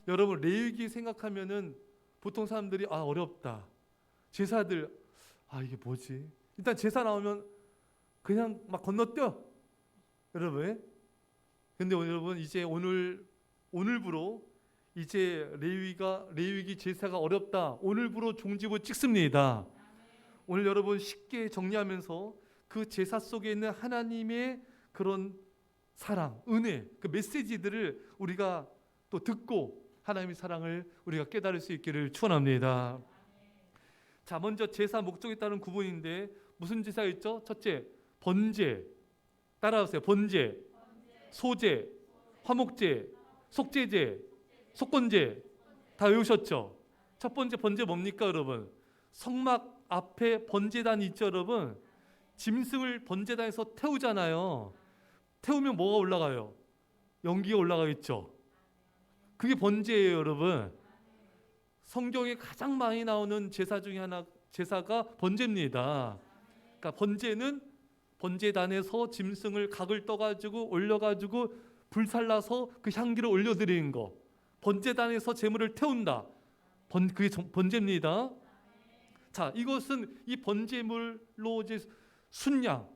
여러분 레위기 생각하면은 보통 사람들이 어렵다. 제사들 이게 뭐지? 일단 제사 나오면 그냥 막 건너뛰어. 여러분. 근데 여러분 이제 오늘부로 이제 레위기 제사가 어렵다. 오늘부로 종지부 찍습니다. 오늘 여러분 쉽게 정리하면서 그 제사 속에 있는 하나님의 그런 사랑, 은혜, 그 메시지들을 우리가 또 듣고 하나님의 사랑을 우리가 깨달을 수 있기를 축원합니다. 자, 먼저 제사 목적에 따른 구분인데 무슨 제사가 있죠? 첫째, 번제. 따라하세요. 번제, 소제, 화목제, 속죄제, 속건제. 다 외우셨죠? 첫 번째 번제 뭡니까, 여러분? 성막 앞에 번제단이 있죠, 여러분? 짐승을 번제단에서 태우잖아요. 태우면 뭐가 올라가요? 연기가 올라가겠죠. 그게 번제예요, 여러분. 성경에 가장 많이 나오는 제사 중에 하나, 제사가 번제입니다. 그러니까 번제는 번제단에서 짐승을 각을 떠가지고 올려가지고 불살라서 그 향기를 올려드리는 거. 번제단에서 제물을 태운다. 그게 번제입니다. 자, 이것은 이 번제물로 이제 순양,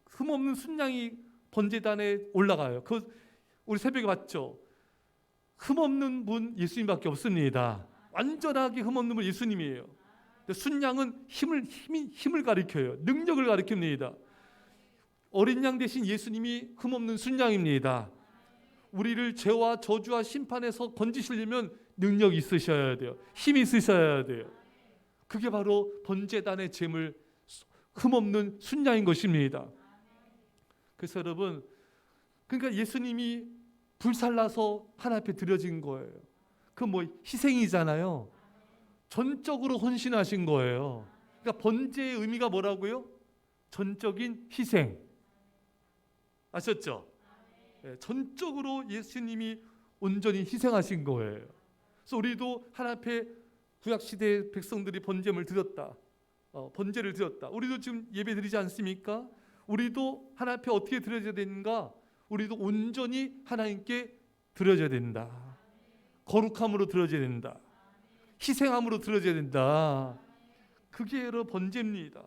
흠없는 순양이 번제단에 올라가요. 우리 새벽에 봤죠. 흠없는 분 예수님밖에 없습니다. 완전하게 흠없는 분 예수님이에요. 순양은 힘을 가리켜요. 능력을 가리킵니다. 어린 양 대신 예수님이 흠없는 순양입니다. 우리를 죄와 저주와 심판에서 건지시려면 능력이 있으셔야 돼요. 힘이 있으셔야 돼요. 그게 바로 번제단의 제물 흠없는 순양인 것입니다. 그래서 여러분, 그러니까 예수님이 불살라서 하나님 앞에 드려진 거예요. 그 희생이잖아요. 전적으로 헌신하신 거예요. 그러니까 번제의 의미가 뭐라고요? 전적인 희생. 아셨죠? 네, 전적으로 예수님이 온전히 희생하신 거예요. 그래서 우리도 하나님 앞에 구약시대 백성들이 번제를 드렸다. 번제를 드렸다. 우리도 지금 예배 드리지 않습니까? 우리도 하나님 앞에 어떻게 드려야 되는가? 우리도 온전히 하나님께 드려야 된다. 거룩함으로 드려야 된다. 희생함으로 드려야 된다. 그게 여러 번제입니다.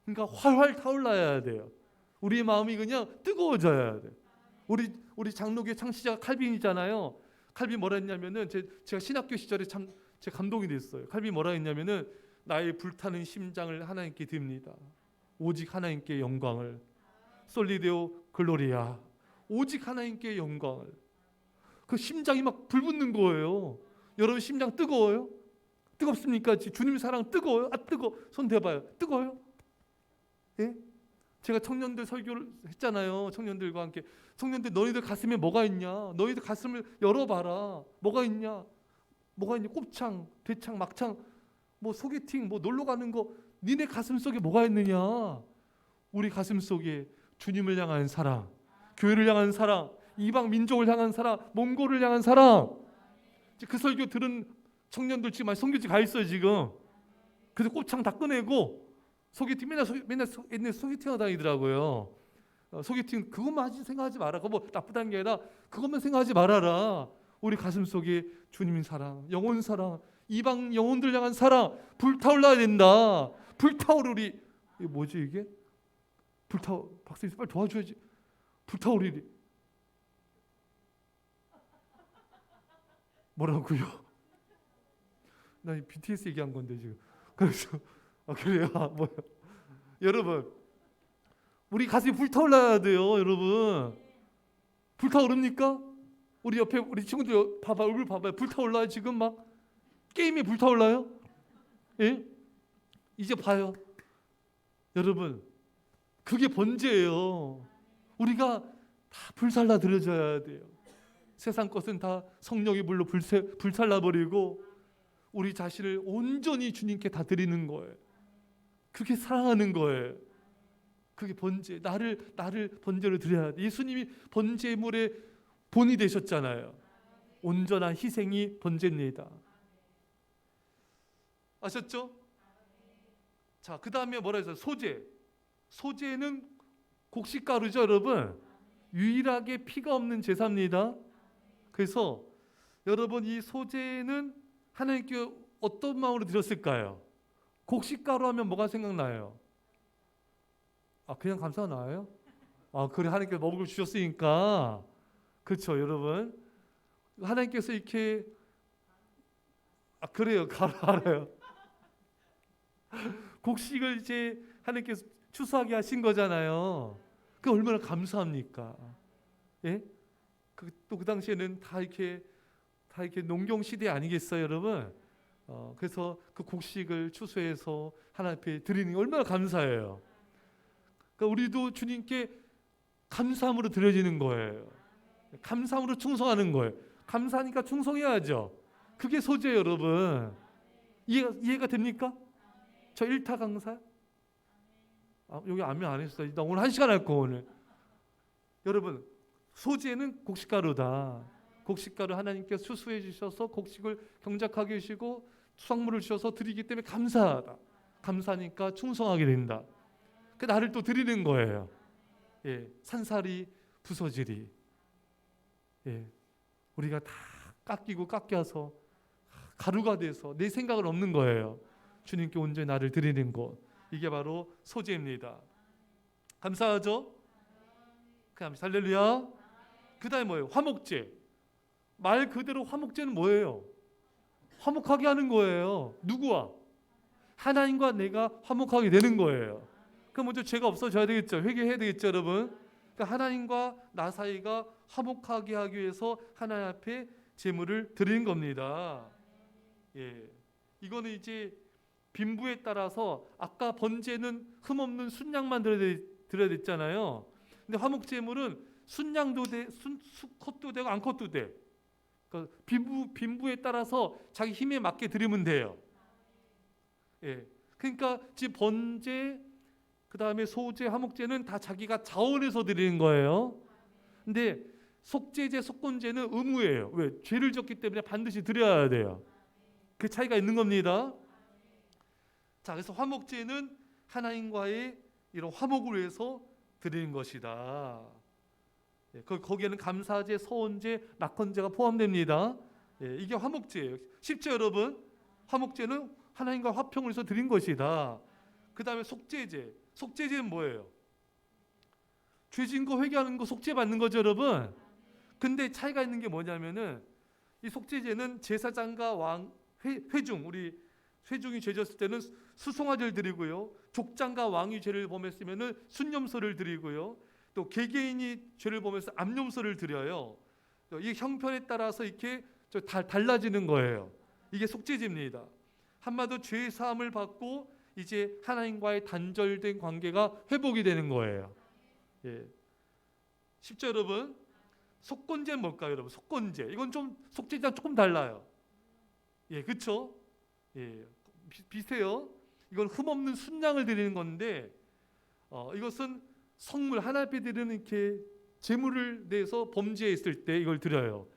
그러니까 활활 타올라야 돼요. 우리의 마음이 그냥 뜨거워져야 돼요. 우리 장로교 창시자가 칼빈이잖아요. 칼빈 뭐라 했냐면은 제가 신학교 시절에 참 제가 감동이 됐어요. 칼빈 뭐라 했냐면은 나의 불타는 심장을 하나님께 드립니다. 오직 하나님께 영광을. 솔리데오 글로리아. 오직 하나님께 영광을. 그 심장이 막 불붙는 거예요. 여러분 심장 뜨거워요? 뜨겁습니까? 주님 사랑 뜨거워요? 뜨거워. 손 대봐요. 뜨거워요? 예? 제가 청년들 설교를 했잖아요. 청년들과 함께. 청년들 너희들 가슴에 뭐가 있냐? 너희들 가슴을 열어봐라. 뭐가 있냐? 뭐가 있냐? 곱창, 대창, 막창, 소개팅, 놀러 가는 거. 니네 가슴 속에 뭐가 있느냐? 우리 가슴 속에 주님을 향한 사랑, 교회를 향한 사랑, 이방 민족을 향한 사랑, 몽골을 향한 사랑. 그 설교 들은 청년들 지금 성교지 가 있어요 지금. 그래서 곱창 다 꺼내고 소개팅 맨날 소개팅하러 다니더라고요. 소개팅 그것만 생각하지 마라. 그거 나쁘다는 게 아니라 그것만 생각하지 말아라. 우리 가슴 속에 주님의 사랑, 영혼 사랑, 이방 영혼들 향한 사랑 불타올라야 된다. 불타오르리. 이게 뭐지 이게? 박사님 빨리 도와줘야지. 불타오르리. 뭐라고요? 나 BTS 얘기한 건데 지금. 그래서 그래요. 뭐요? 여러분, 우리 가슴이 불타올라야 돼요, 여러분. 불타오릅니까? 우리 옆에 우리 친구들 봐봐, 얼굴 봐봐요. 불타올라요 지금 막 게임이 불타올라요? 예? 이제 봐요, 여러분. 그게 번제예요. 우리가 다 불살라 드려져야 돼요. 세상 것은 다 성령의 불로 불살라 버리고 우리 자신을 온전히 주님께 다 드리는 거예요. 그게 사랑하는 거예요. 그게 번제. 나를 번제로 드려야 돼. 예수님이 번제물의 본이 되셨잖아요. 온전한 희생이 번제입니다. 아셨죠? 자, 그 다음에 뭐라 해서 소제. 소제는 곡식가루죠, 여러분. 유일하게 피가 없는 제사입니다. 그래서 여러분 이 소재는 하나님께 어떤 마음으로 드렸을까요? 곡식가루 하면 뭐가 생각나요? 그냥 감사가 나와요? 그래 하나님께 먹을 걸 주셨으니까. 그렇죠 여러분. 하나님께서 이렇게 그래요 가루 알아요. 곡식을 이제 하나님께서 추수하게 하신 거잖아요. 그 얼마나 감사합니까? 예? 또 그 당시에는 다 이렇게 농경 시대 아니겠어요, 여러분? 그래서 그 곡식을 추수해서 하나님 앞에 드리는 게 얼마나 감사해요. 그러니까 우리도 주님께 감사함으로 드려지는 거예요. 감사함으로 충성하는 거예요. 감사하니까 충성해야죠. 그게 소재예요, 여러분. 이해가 됩니까? 저 일타 강사? 여기 아멘 안 했어요. 나 오늘 1시간 할 거 오늘. 여러분 소재는 곡식가루다. 곡식가루 하나님께서 추수해 주셔서 곡식을 경작하게 해주시고 수확물을 주셔서 드리기 때문에 감사하다. 감사하니까 충성하게 된다. 그 나를 또 드리는 거예요. 예, 산살이 부서지리. 예, 우리가 다 깎여서 가루가 돼서 내 생각은 없는 거예요. 주님께 온전히 나를 드리는 것. 이게 바로 소재입니다. 감사하죠? 그다음에 할렐루야. 그다음에 뭐예요? 화목제. 말 그대로 화목제는 뭐예요? 화목하게 하는 거예요. 누구와? 하나님과 내가 화목하게 되는 거예요. 그럼 먼저 죄가 없어져야 되겠죠. 회개해야 되겠죠, 여러분. 그러니까 하나님과 나 사이가 화목하게 하기 위해서 하나님 앞에 제물을 드리는 겁니다. 예, 이거는 이제 빈부에 따라서 아까 번제는 흠없는 순양만 드려야 됐잖아요. 근데 화목제물은 순양도 돼, 컷도 되고 안 컷도 돼. 그러니까 빈부에 따라서 자기 힘에 맞게 드리면 돼요. 예, 그러니까 지금 번제, 그 다음에 소제, 화목제는 다 자기가 자원해서 드리는 거예요. 근데 속제제, 속건제는 의무예요. 왜? 죄를 졌기 때문에 반드시 드려야 돼요. 그 차이가 있는 겁니다. 자, 그래서 화목제는 하나님과의 이런 화목을 위해서 드리는 것이다. 예, 거기에는 감사제, 서원제, 낙헌제가 포함됩니다. 예, 이게 화목제예요. 쉽죠, 여러분? 화목제는 하나님과 화평을 위해서 드린 것이다. 그 다음에 속제제. 속제제는 뭐예요? 죄진 거 회개하는 거 속죄 받는 거죠, 여러분. 근데 차이가 있는 게 뭐냐면은 이 속죄제는 제사장과 왕, 회중, 우리 회중이 죄졌을 때는 수송아지를 드리고요. 족장과 왕이 죄를 범했으면은 순념소를 드리고요. 또 개개인이 죄를 범해서 암염소를 드려요. 이 형편에 따라서 이렇게 달라지는 거예요. 이게 속죄제입니다. 한마디로 죄 사함을 받고 이제 하나님과의 단절된 관계가 회복이 되는 거예요. 예. 쉽죠, 여러분? 속건제는 뭘까요, 여러분? 속건제. 이건 좀 속죄제랑 조금 달라요. 예, 그렇죠? 예, 비슷해요. 이건 흠없는 순양을 드리는 건데, 이것은 성물 하나님 앞에 드리는 이렇게 제물을 내서 범죄했을 때 이걸 드려요.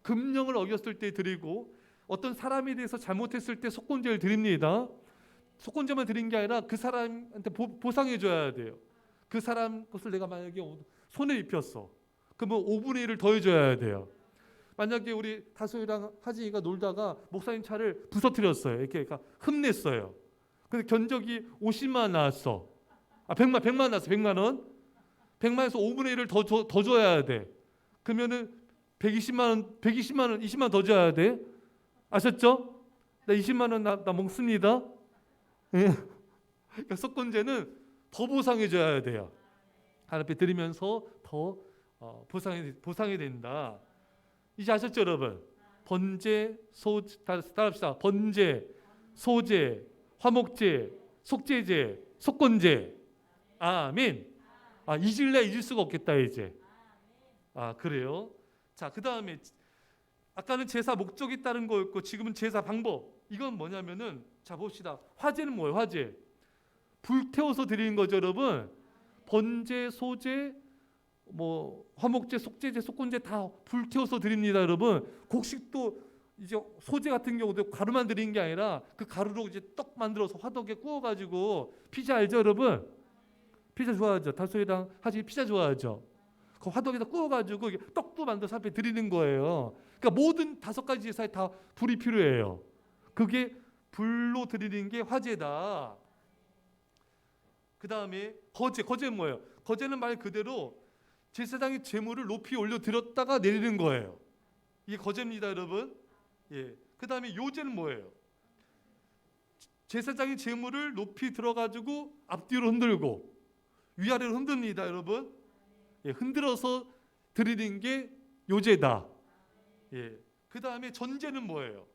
금령을 어겼을 때 드리고, 어떤 사람에 대해서 잘못했을 때 속건제를 드립니다. 속건제만 드린 게 아니라 그 사람한테 보상해 줘야 돼요. 그 사람 것을 내가 만약에 손해 입혔어. 그러면 5분의 1을 더해줘야 돼요. 만약에 우리 다소이랑 하진이가 놀다가 목사님 차를 부서뜨렸어요. 이렇게 그러니까 흠냈어요. 근데 견적이 50만 원 나왔어. 100만 나왔어. 100만 원. 100만에서 5분의 1을 더 줘야 돼. 그러면은 120만 원, 20만 원 더 줘야 돼. 아셨죠? 나 20만 원 나 먹습니다. 예. 그러니까 속건제는 더 보상해 줘야 돼요. 하나님 앞에 드리면서 더 보상이 된다. 이제 아셨죠, 여러분? 번제, 따라합시다. 번제, 소제, 화목제, 속제제, 속건제. 아멘. 잊을 수가 없겠다 이제. 그래요. 자, 그 다음에 아까는 제사 목적이 따른 거였고 지금은 제사 방법. 이건 뭐냐면은 자 봅시다. 화제는 뭐예요? 화제. 불태워서 드리는 거죠, 여러분. 번제, 소제, 화목제, 속제제, 속건제 다 불태워서 드립니다, 여러분. 곡식도 이제 소제 같은 경우도 가루만 드리는 게 아니라 그 가루로 이제 떡 만들어서 화덕에 구워가지고 피자 알죠, 여러분? 피자 좋아하죠? 다소이랑 하지 피자 좋아하죠? 그 화덕에다 구워가지고 떡도 만들어서 앞에 드리는 거예요. 그러니까 모든 5가지 제사에 다 불이 필요해요. 그게 불로 드리는 게 화제다. 그 다음에 거제는 뭐예요? 거제는 말 그대로 제사장의 제물을 높이 올려 드렸다가 내리는 거예요. 이게 거제입니다, 여러분. 예. 그 다음에 요제는 뭐예요? 제사장의 제물을 높이 들어가지고 앞뒤로 흔들고 위아래로 흔듭니다, 여러분. 예, 흔들어서 드리는 게 요제다. 예. 그 다음에 전제는 뭐예요?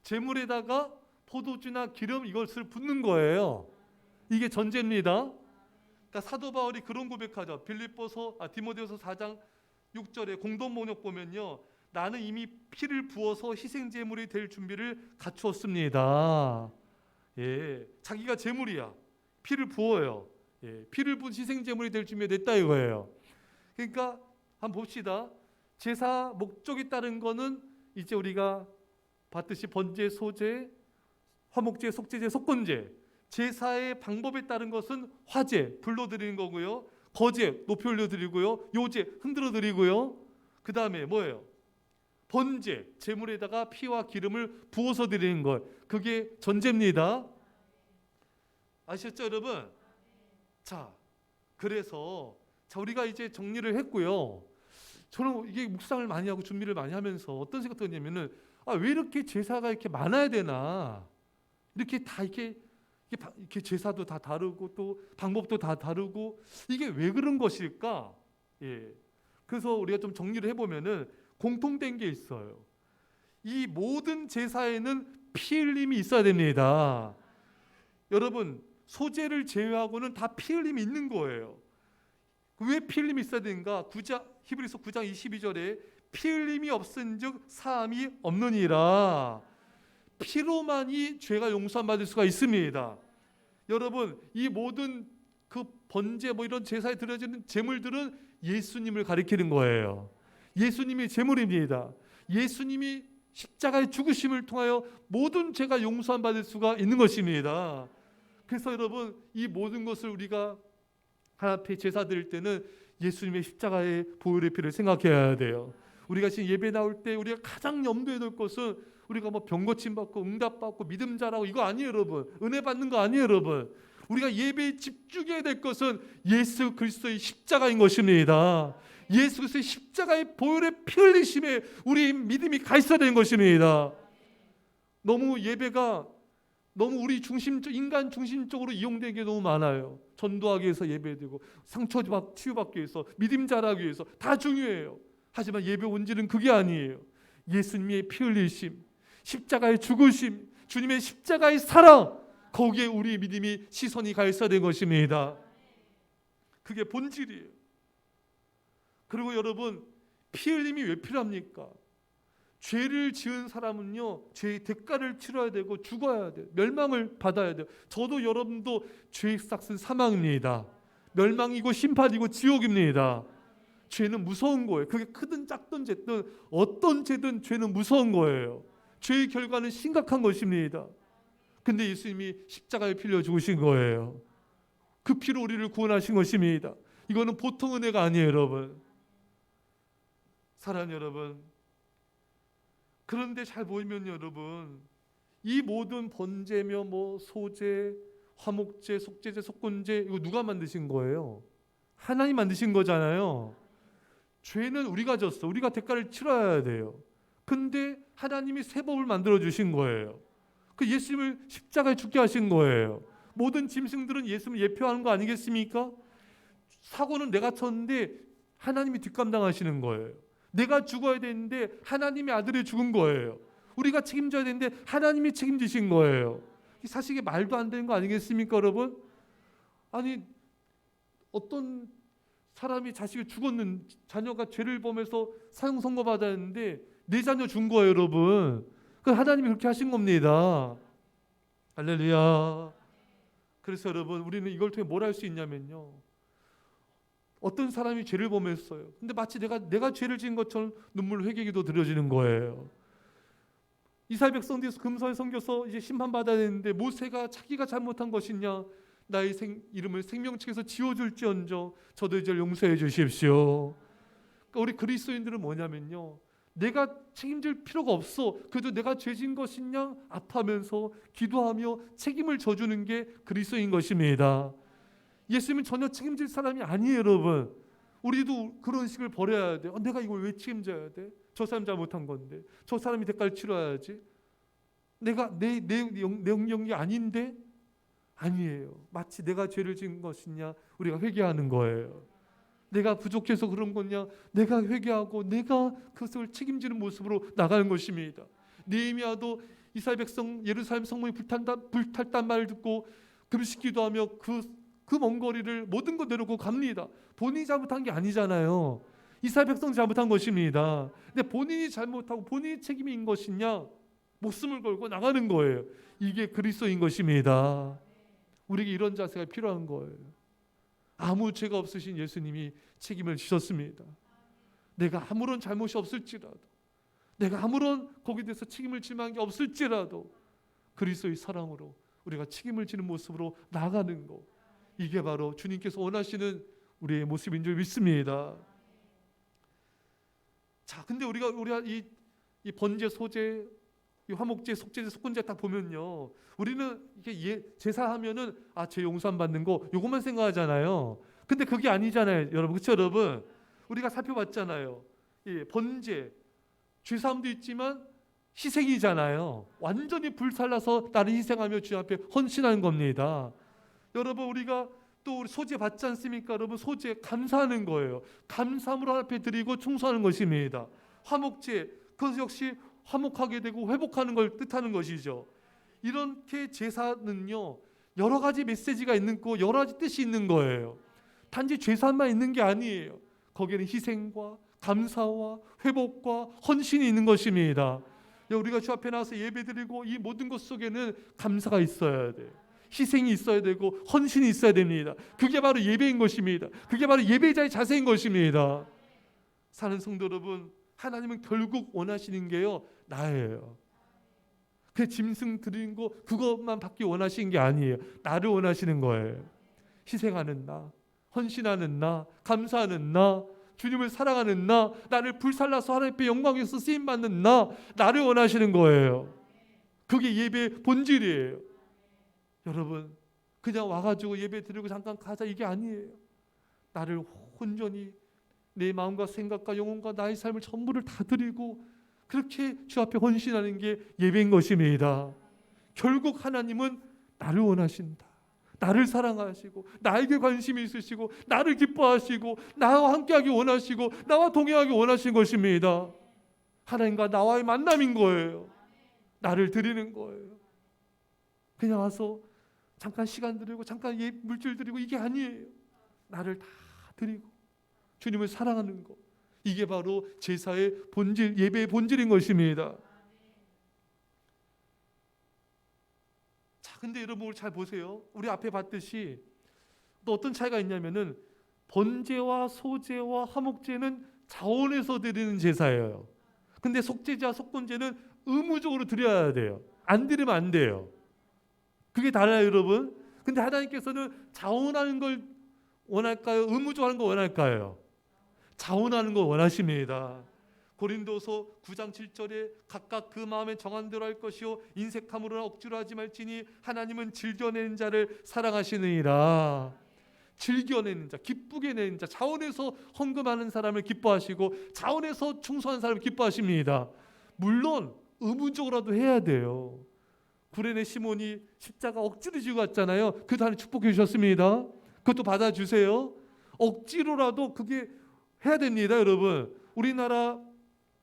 제물에다가 포도주나 기름 이것을 붓는 거예요. 이게 전제입니다. 그러니까 사도 바울이 그런 고백하죠. 디모데후서 4장 6절에 공동 번역 보면요. 나는 이미 피를 부어서 희생 제물이 될 준비를 갖추었습니다. 예, 자기가 제물이야. 피를 부어요. 예, 피를 부은 희생 제물이 될 준비가 됐다 이거예요. 그러니까 한번 봅시다. 제사 목적에 따른 거는 이제 우리가 봤듯이 번제, 소제, 화목제, 속제제, 속건제. 제사의 방법에 따른 것은 화제, 불로 드리는 거고요. 거제, 높이 올려 드리고요. 요제, 흔들어 드리고요. 그 다음에 뭐예요? 번제, 제물에다가 피와 기름을 부어서 드리는 것. 그게 전제입니다. 아셨죠, 여러분? 자, 그래서 우리가 이제 정리를 했고요. 저는 이게 묵상을 많이 하고 준비를 많이 하면서 어떤 생각이 드냐면은 왜 이렇게 제사가 이렇게 많아야 되나? 이렇게 다 이렇게 제사도 다 다르고 또 방법도 다 다르고 이게 왜 그런 것일까? 예. 그래서 우리가 좀 정리를 해보면은 공통된 게 있어요. 이 모든 제사에는 피 흘림이 있어야 됩니다. 여러분 소제를 제외하고는 다 피 흘림이 있는 거예요. 왜 피 흘림이 있어야 되는가? 히브리서 9장 22절에 피 흘림이 없은즉 사함이 없느니라. 피로만이 죄가 용서함 받을 수가 있습니다. 여러분 이 모든 그 번제 이런 제사에 드려지는 제물들은 예수님을 가리키는 거예요. 예수님이 제물입니다. 예수님이 십자가의 죽으심을 통하여 모든 죄가 용서함 받을 수가 있는 것입니다. 그래서 여러분 이 모든 것을 우리가 하나님 앞에 제사 드릴 때는 예수님의 십자가의 보혈의 피를 생각해야 돼요. 우리가 지금 예배 나올 때 우리가 가장 염두에 둘 것은 우리가 병 고침 받고 응답 받고 믿음 자라고 이거 아니에요, 여러분. 은혜 받는 거 아니에요, 여러분. 우리가 예배에 집중해야 될 것은 예수 그리스도의 십자가인 것입니다. 예수 그리스도의 십자가의 보혈의 피 흘리심에 우리 믿음이 가 있어야 되는 것입니다. 너무 예배가 너무 우리 인간 중심적으로 이용되는 게 너무 많아요. 전도하기 위해서 예배드리고 상처 치유받기 위해서 믿음 자라기 위해서 다 중요해요. 하지만 예배 본질은 그게 아니에요. 예수님의 피 흘리심, 십자가의 죽으심, 주님의 십자가의 사랑, 거기에 우리 믿음이 시선이 가 있어야 되는 것입니다. 그게 본질이에요. 그리고 여러분 피 흘림이 왜 필요합니까? 죄를 지은 사람은요 죄의 대가를 치러야 되고 죽어야 돼요. 멸망을 받아야 돼요. 저도 여러분도 죄의 삭은 사망입니다. 멸망이고 심판이고 지옥입니다. 죄는 무서운 거예요. 그게 크든 작든 죄든 어떤 죄든 죄는 무서운 거예요. 죄의 결과는 심각한 것입니다. 근데 예수님이 십자가에 필려 죽으신 거예요. 그 피로 우리를 구원하신 것입니다. 이거는 보통 은혜가 아니에요, 여러분. 사랑하는 여러분, 그런데 잘 보이면 여러분 이 모든 번제며 소제, 화목제, 속제제, 속건제 이거 누가 만드신 거예요? 하나님 만드신 거잖아요. 죄는 우리가 졌어. 우리가 대가를 치러야 돼요. 근데 하나님이 새 법을 만들어 주신 거예요. 그 예수님을 십자가에 죽게 하신 거예요. 모든 짐승들은 예수님을 예표하는 거 아니겠습니까? 사고는 내가 쳤는데 하나님이 뒷감당하시는 거예요. 내가 죽어야 되는데 하나님의 아들이 죽은 거예요. 우리가 책임져야 되는데 하나님이 책임지신 거예요. 사실 이게 말도 안 되는 거 아니겠습니까, 여러분? 아니 어떤 사람이 자식이 죽었는 자녀가 죄를 범해서 사형 선고 받아야 했는데 내 자녀 준 거예요, 여러분. 그 하나님이 그렇게 하신 겁니다. 할렐루야. 그래서 여러분 우리는 이걸 통해 뭘 할 수 있냐면요. 어떤 사람이 죄를 범했어요. 근데 마치 내가 죄를 지은 것처럼 눈물 회개기도 드려지는 거예요. 이스라엘 백성들에서 금서에 섬겨서 이제 심판받아야 되는데 모세가 자기가 잘못한 것이냐 나의 이름을 생명책에서 지워줄지언정 저도 이제 용서해 주십시오. 그러니까 우리 그리스도인들은 뭐냐면요. 내가 책임질 필요가 없어. 그래도 내가 죄진 것이냐 아파하면서 기도하며 책임을 져주는 게 그리스도인 것입니다. 예수님은 전혀 책임질 사람이 아니에요, 여러분. 우리도 그런 식을 버려야 돼. 내가 이걸 왜 책임져야 돼? 저 사람 잘못한 건데. 저 사람이 대가를 치러야지. 내가 내 영역이 아닌데? 아니에요. 마치 내가 죄를 지은 것이냐 우리가 회개하는 거예요. 내가 부족해서 그런 거냐 내가 회개하고 내가 그것을 책임지는 모습으로 나가는 것입니다. 느헤미야도 이스라엘 백성 예루살렘 성문이 불탈단 말을 듣고 금식 기도하며 그 먼 거리를 모든 것 내놓고 갑니다. 본인이 잘못한 게 아니잖아요. 이스라엘 백성이 잘못한 것입니다. 근데 본인이 잘못하고 본인이 책임인 것이냐 목숨을 걸고 나가는 거예요. 이게 그리스도인 것입니다. 우리에게 이런 자세가 필요한 거예요. 아무 죄가 없으신 예수님이 책임을 지셨습니다. 내가 아무런 잘못이 없을지라도, 내가 아무런 거기에 대해서 책임을 질 만한 게 없을지라도 그리스도의 사랑으로 우리가 책임을 지는 모습으로 나가는 것, 이게 바로 주님께서 원하시는 우리의 모습인 줄 믿습니다. 자, 근데 우리가 이 번제, 소제, 이 화목제, 속제제, 속건제 딱 보면요, 우리는 이게 제사하면은 죄 용서함 받는 거 요것만 생각하잖아요. 근데 그게 아니잖아요, 여러분. 그렇죠, 여러분? 우리가 살펴봤잖아요. 번제, 죄사함도 있지만 희생이잖아요. 완전히 불살라서 나를 희생하며 주님 앞에 헌신하는 겁니다. 여러분, 우리가 또 우리 소제 받지 않습니까? 여러분, 소제 감사하는 거예요. 감사함으로 하나님 앞에 드리고 충성하는 것입니다. 화목제, 그것 역시 화목하게 되고 회복하는 걸 뜻하는 것이죠. 이렇게 제사는요, 여러 가지 메시지가 있는 거, 여러 가지 뜻이 있는 거예요. 단지 제사만 있는 게 아니에요. 거기에는 희생과 감사와 회복과 헌신이 있는 것입니다. 우리가 주 앞에 나와서 예배드리고 이 모든 것 속에는 감사가 있어야 돼요. 희생이 있어야 되고 헌신이 있어야 됩니다. 그게 바로 예배인 것입니다. 그게 바로 예배자의 자세인 것입니다. 사는 성도 여러분, 하나님은 결국 원하시는 게요, 나예요. 그 짐승 드리는 거 그것만 받기 원하시는 게 아니에요. 나를 원하시는 거예요. 희생하는 나, 헌신하는 나, 감사하는 나, 주님을 사랑하는 나, 나를 불살라서 하나님께 영광에서 쓰임받는 나를 원하시는 거예요. 그게 예배의 본질이에요. 여러분, 그냥 와가지고 예배 드리고 잠깐 가자 이게 아니에요. 나를 온전히 내 마음과 생각과 영혼과 나의 삶을 전부를 다 드리고 그렇게 주 앞에 헌신하는 게 예배인 것입니다. 결국 하나님은 나를 원하신다. 나를 사랑하시고 나에게 관심이 있으시고 나를 기뻐하시고 나와 함께하기 원하시고 나와 동행하기 원하신 것입니다. 하나님과 나와의 만남인 거예요. 나를 드리는 거예요. 그냥 와서 잠깐 시간 드리고 잠깐 물질 드리고 이게 아니에요. 나를 다 드리고 주님을 사랑하는 것, 이게 바로 제사의 본질, 예배의 본질인 것입니다. 자, 근데 여러분 잘 보세요. 우리 앞에 봤듯이 또 어떤 차이가 있냐면은 번제와 소제와 화목제는 자원에서 드리는 제사예요. 근데 속제자, 속건제는 의무적으로 드려야 돼요. 안 드리면 안 돼요. 그게 달라요, 여러분. 근데 하나님께서는 자원하는 걸 원할까요? 의무적으로 하는 거 원할까요? 자원하는 거 원하십니다. 고린도서 9장 7절에 각각 그 마음에 정한 대로 할 것이요 인색함으로나 억지로 하지 말지니 하나님은 즐겨내는 자를 사랑하시느니라. 즐겨내는 자, 기쁘게 내는 자, 자원해서 헌금하는 사람을 기뻐하시고 자원해서 충성하는 사람을 기뻐하십니다. 물론 의무적으로라도 해야 돼요. 구레네 시몬이 십자가 억지로 지고 갔잖아요. 그 다음에 축복해 주셨습니다. 그것도 받아주세요. 억지로라도 그게 해야 됩니다, 여러분. 우리나라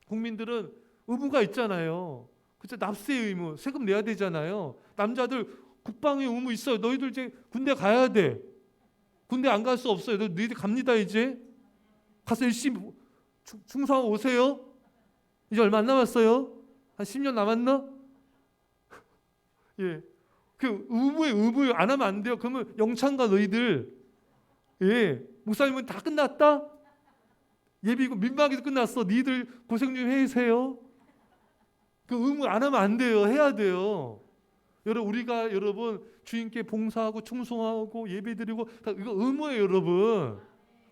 국민들은 의무가 있잖아요. 그쵸? 납세 의무, 세금 내야 되잖아요. 남자들 국방의 의무 있어요. 너희들 이제 군대 가야 돼. 군대 안 갈 수 없어요. 너희들 갑니다. 이제 가서 열심히 충성하고 오세요. 이제 얼마 안 남았어요. 한 10년 남았나? 예, 그 의무 안 하면 안 돼요. 그러면 영창가 너희들. 예, 목사님은 다 끝났다. 예비고 민방위도 끝났어. 니들 고생 좀 해주세요. 그 의무 안 하면 안 돼요. 해야 돼요. 우리가 여러분 주님께 봉사하고 충성하고 예배드리고 다 이거 의무예요, 여러분.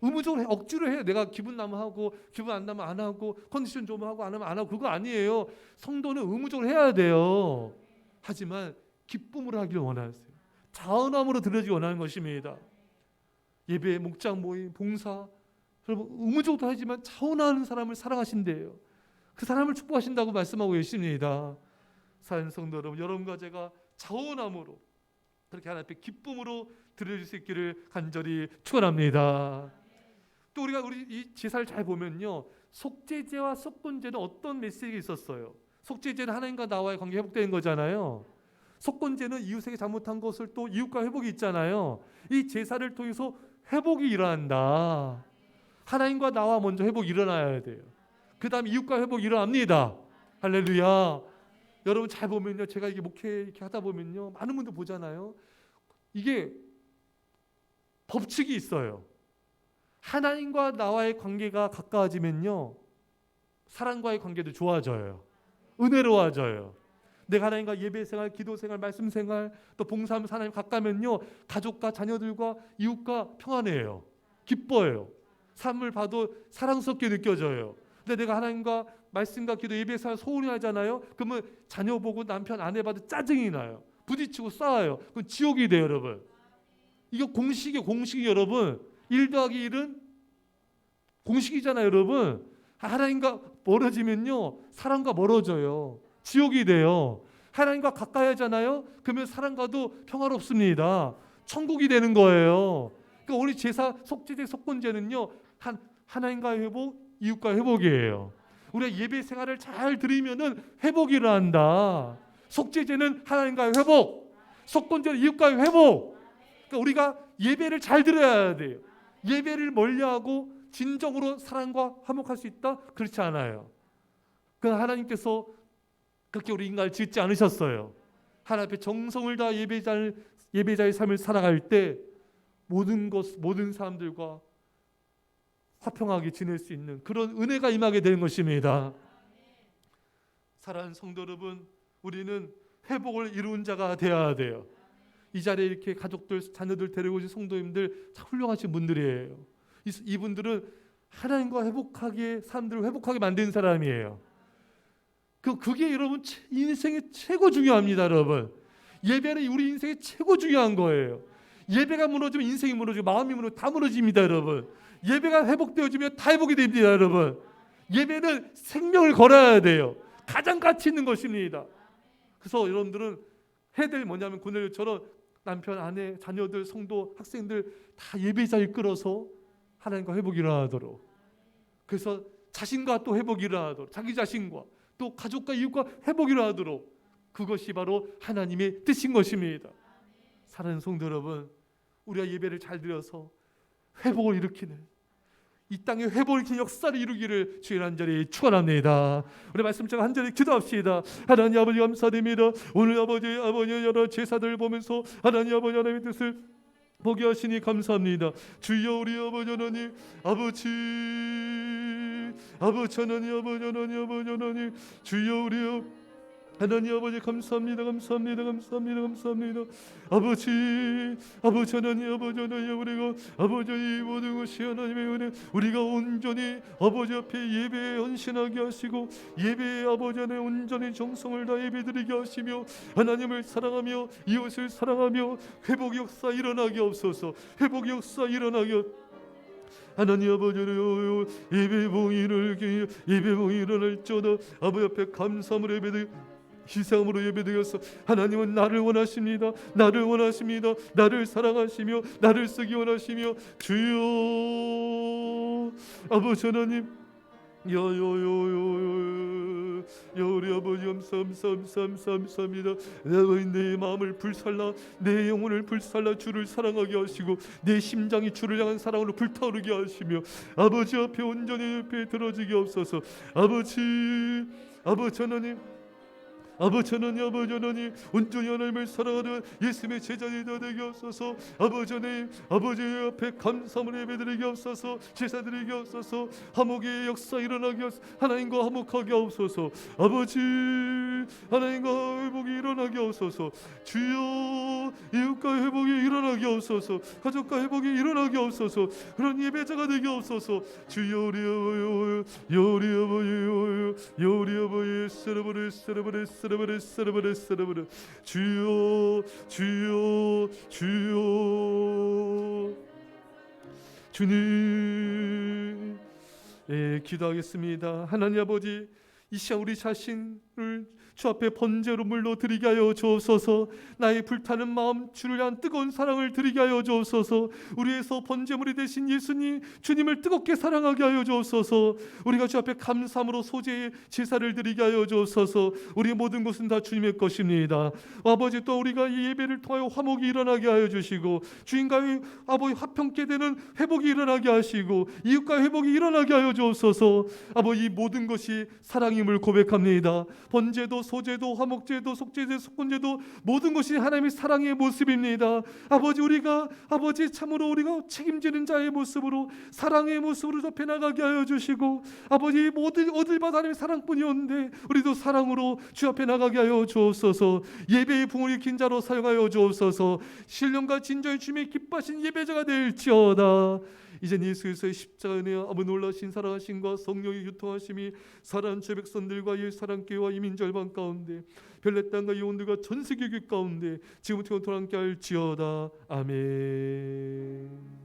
의무적으로 억지로 해요. 내가 기분 나면 하고 기분 안 나면 안 하고 컨디션 좋으면 하고 안 하면 안 하고 그거 아니에요. 성도는 의무적으로 해야 돼요. 하지만 기쁨으로 하기를 원하세요. 자원함으로 드려지기 원하는 것입니다. 예배, 목장 모임, 봉사 여러분 의무적으로 하지만 자원하는 사람을 사랑하신대요. 그 사람을 축복하신다고 말씀하고 계십니다. 사랑하는 성도 여러분, 여러분과 제가 자원함으로 그렇게 하나님 앞에 기쁨으로 드려질 수 있기를 간절히 축원합니다. 또 우리 이 제사를 잘 보면요, 속죄제와 속건제는 어떤 메시지가 있었어요? 속죄제는 하나님과 나와의 관계 회복되는 거잖아요. 속건제는 이웃에게 잘못한 것을 또 이웃과 회복이 있잖아요. 이 제사를 통해서 회복이 일어난다. 하나님과 나와 먼저 회복이 일어나야 돼요. 그 다음 이웃과 회복이 일어납니다. 할렐루야. 여러분 잘 보면요, 제가 이게 목회 이렇게 하다 보면요, 많은 분들 보잖아요. 이게 법칙이 있어요. 하나님과 나와의 관계가 가까워지면요, 사람과의 관계도 좋아져요. 은혜로워져요. 내가 하나님과 예배생활, 기도생활, 말씀생활, 또 봉사하면서 하나님 가까면요, 가족과 자녀들과 이웃과 평안해요. 기뻐요. 삶을 봐도 사랑스럽게 느껴져요. 근데 내가 하나님과 말씀과 기도, 예배생활 소홀히 하잖아요. 그러면 자녀 보고 남편, 아내 봐도 짜증이 나요. 부딪히고 싸워요. 그건 지옥이 돼요, 여러분. 이거 공식이 여러분. 1 더하기 1은 공식이잖아요, 여러분. 하나님과 멀어지면요, 사람과 멀어져요. 지옥이 돼요. 하나님과 가까이 하잖아요. 그러면 사람과도 평화롭습니다. 천국이 되는 거예요. 그러니까 우리 제사, 속죄제, 속건제는요, 하나님과의 회복, 이웃과의 회복이에요. 우리가 예배 생활을 잘 드리면은 회복이 일어난다. 속죄제는 하나님과의 회복, 속건제는 이웃과의 회복. 그러니까 우리가 예배를 잘 드려야 돼요. 예배를 멀리하고 진정으로 사랑과 화목할 수 있다? 그렇지 않아요. 그러나 하나님께서 그렇게 우리 인간을 짓지 않으셨어요. 하나님 앞에 정성을 다해 예배자의 삶을 살아갈 때 모든 사람들과 화평하게 지낼 수 있는 그런 은혜가 임하게 되는 것입니다. 사랑하는 성도 여러분, 우리는 회복을 이룬 자가 되어야 돼요. 이 자리에 이렇게 가족들, 자녀들 데리고 오신 성도님들 참 훌륭하신 분들이에요. 이분들은 하나님과 회복하게, 사람들을 회복하게 만드는 사람이에요. 그게 여러분 인생의 최고 중요합니다, 여러분. 예배는 우리 인생의 최고 중요한 거예요. 예배가 무너지면 인생이 무너지고 마음이 무너지고 다 무너집니다, 여러분. 예배가 회복되어지면 다 회복이 됩니다, 여러분. 예배는 생명을 걸어야 돼요. 가장 가치 있는 것입니다. 그래서 여러분들은 해야 될 뭐냐면 고넬료처럼 남편, 아내, 자녀들, 성도, 학생들 다 예배자 이끌어서 하나님과 회복이 일어나도록, 그래서 자신과 또 회복이 일어나도록, 자기 자신과 또 가족과 이웃과 회복이 일어나도록, 그것이 바로 하나님의 뜻인 것입니다. 사랑하는 성도 여러분, 우리가 예배를 잘 드려서 회복을 일으키는, 이 땅에 회복을 일으키는 역사를 이루기를 주의 간절히 축원합니다. 우리 말씀처럼 한 절에 기도합시다. 하나님 아버지 감사드립니다. 오늘 아버지 여러 제사들을 보면서 하나님 아버지 하나님의 뜻을 보게 하시니 감사합니다. 주여 우리 아버지 하나님, 아버지 하나님, 아버지 하나님, 주여 우리 하나님 아버지 감사합니다. 아버지 하나님, 우리가 아버지 이 모든 것이 하나님의 은혜, 우리가 온전히 아버지 앞에 예배에 헌신하게 하시고 예배에 아버지 안에 온전히 정성을 다 예배드리게 하시며 하나님을 사랑하며 이웃을 사랑하며 회복 역사 일어나게 없어서, 회복 역사 일어나게 하나님 아버지, 예배봉이 일어날지어다. 아버지 앞에 감사함으로 예배드리고 희생함으로 예배드려서 하나님은 나를 원하십니다. 나를 사랑하시며 나를 쓰기 원하시며, 주여 아버지 하나님, 우리 아버지 감사합니다. 내 마음을 불살라, 내 영혼을 불살라 주를 사랑하게 하시고 내 심장이 주를 향한 사랑으로 불타오르게 하시며 아버지 앞에 온전히 옆에 들어지게 없어서, 아버지 하나님, 온전히 하나님을 사랑하는 예수님의 제자들이 되게 하소서. 아버지 하나님, 아버지 앞에 감사함을 예배드리게 하소서. 제사드리게 하소서. 화목의 역사 일어나게 하소서. 하나님과 화목하게 하옵소서. 아버지 하나님과 회복이 일어나게 하옵소서. 주여 이웃과 회복이 일어나게 하옵소서. 가족과 회복이 일어나게 하옵소서. 그런 예배자가 되게 하옵소서. 주여 우리 아버지 우리 아버지 우리 아버지 쓰라버레 주여 주여 주여 주님 기도하겠습니다. 하나님 아버지 이 시간 우리 자신을 주 앞에 번제로 물러 드리게 하여 주옵소서. 나의 불타는 마음 주를 향한 뜨거운 사랑을 드리게 하여 주옵소서. 우리에서 번제물이 되신 예수님 주님을 뜨겁게 사랑하게 하여 주옵소서. 우리가 주 앞에 감사함으로 소재의 제사를 드리게 하여 주옵소서. 우리의 모든 것은 다 주님의 것입니다. 아버지 또 우리가 이 예배를 통하여 화목이 일어나게 하여 주시고 주인과의 아버지 화평케 되는 회복이 일어나게 하시고 이웃과 회복이 일어나게 하여 주옵소서. 아버지 이 모든 것이 사랑임을 고백합니다. 번제도 소제도 화목제도 속제도 속건제도 모든 것이 하나님의 사랑의 모습입니다. 아버지 우리가 아버지 참으로 우리가 책임지는 자의 모습으로 사랑의 모습으로 좁혀 나가게 하여 주시고 아버지 모든 어딜 봐도 하나님의 사랑뿐이었는데 우리도 사랑으로 주 앞에 나가게 하여 주옵소서. 예배의 붕을 일으킨 자로 사용하여 주옵소서. 신령과 진정의 주님의 기뻐하신 예배자가 될지어다. 이젠 예수의 십자가 은혜와 아무 놀라신 사랑하심과 성령의 유통하심이 사랑하는 주 백성들과 이 사랑교회와 이민절반 가운데 별내 땅과 영혼들과 전 세계 교회 가운데 지금부터 영원토록 함께 할지어다. 아멘.